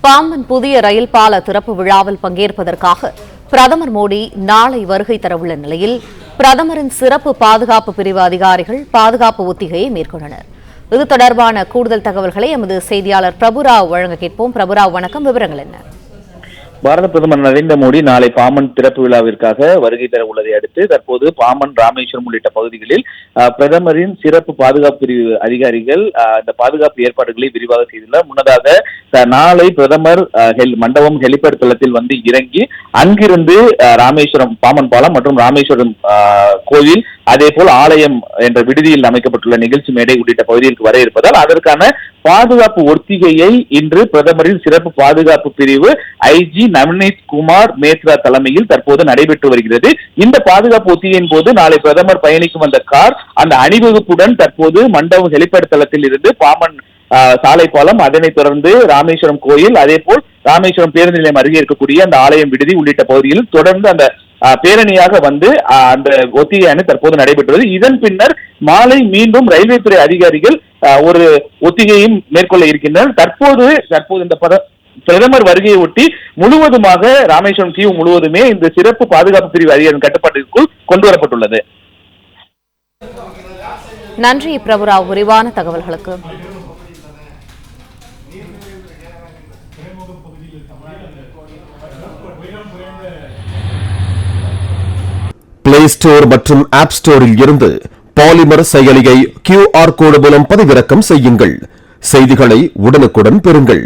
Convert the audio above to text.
பாம்பன் புதிய ரயில் பால திறப்பு விழாவில் பங்கேற்பதற்காக பிரதமர் மோடி நாளை வருகை தரவுள்ள நிலையில் பிரதமரின் சிறப்பு பாதுகாப்பு பிரிவு அதிகாரிகள் பாதுகாப்பு ஒத்திகையை மேற்கொண்டனர். இது தொடர்பான கூடுதல் தகவல்களை எமது செய்தியாளர் பிரபுராவ் வழங்க கேட்போம். பிரபுராவ், வணக்கம். விவரங்கள் என்ன? பாரத பிரதமர் நரேந்திர மோடி நாளை பாம்பன் திறப்பு விழாவிற்காக வருகை தர உள்ளதை அடுத்து தற்போது பாம்பன், ராமேஸ்வரம் உள்ளிட்ட பகுதிகளில் பிரதமரின் சிறப்பு பாதுகாப்பு பிரிவு அதிகாரிகள் இந்த பாதுகாப்பு ஏற்பாடுகளை விரிவாக செய்துள்ளார். முன்னதாக நாளை பிரதமர் மண்டபம் ஹெலிபேட் தளத்தில் வந்து இறங்கி அங்கிருந்து ராமேஸ்வரம் பாம்பன் பாலம் மற்றும் ராமேஸ்வரம் கோவில், அதே போல் ஆலயம் என்ற விடுதியில் அமைக்கப்பட்டுள்ள நிகழ்ச்சி மேடை உள்ளிட்ட பகுதிகளுக்கு வர இருப்பதால் அதற்கான பாதுகாப்பு ஒத்திகையை இன்று பிரதமரின் சிறப்பு பாதுகாப்பு பிரிவு ஐஜி நவநீத் குமார் மேத்ரா தலைமையில் தற்போது நடைபெற்று வருகிறது. இந்த பாதுகாப்பு ஒத்திகையின் போது நாளை பிரதமர் பயணிக்கும் அந்த கார் அந்த அணிவகுப்புடன் தற்போது மண்டபம் ஹெலிபேட் தளத்தில் இருந்து பாம்பன் சாலை பாலம், அதனைத் தொடர்ந்து ராமேஸ்வரம் கோயில், அதே போல் ராமேஸ்வரம் பேருந்து நிலையம் அருகே இருக்கக்கூடிய அந்த ஆலயம் விடுதி உள்ளிட்ட பகுதியில் தொடர்ந்து அந்த பேரணியாக வந்து அந்த ஒத்திகையானது தற்போது நடைபெற்றுள்ளது. இதன் பின்னர் மாலை மீண்டும் ரயில்வே துறை அதிகாரிகள் ஒரு ஒத்திகையும் மேற்கொள்ள இருக்கின்றனர். தற்போது இந்த பிரதமர் வருகையை ஒட்டி முழுவதுமாக ராமேஸ்வரம் தீவு முழுவதுமே இந்த சிறப்பு பாதுகாப்பு பிரிவு அதிகாரிகள் கட்டுப்பாட்டிற்குள் கொண்டு வரப்பட்டுள்ளது. நன்றி பிரபுராவ், விரிவான தகவல்களுக்கு. பிளே ஸ்டோர் மற்றும் ஆப் ஸ்டோரில் இருந்து பாலிமர் செயலியை QR கோடு மூலம் பதிவிறக்கம் செய்யுங்கள். செய்திகளை உடனுக்குடன் பெறுங்கள்.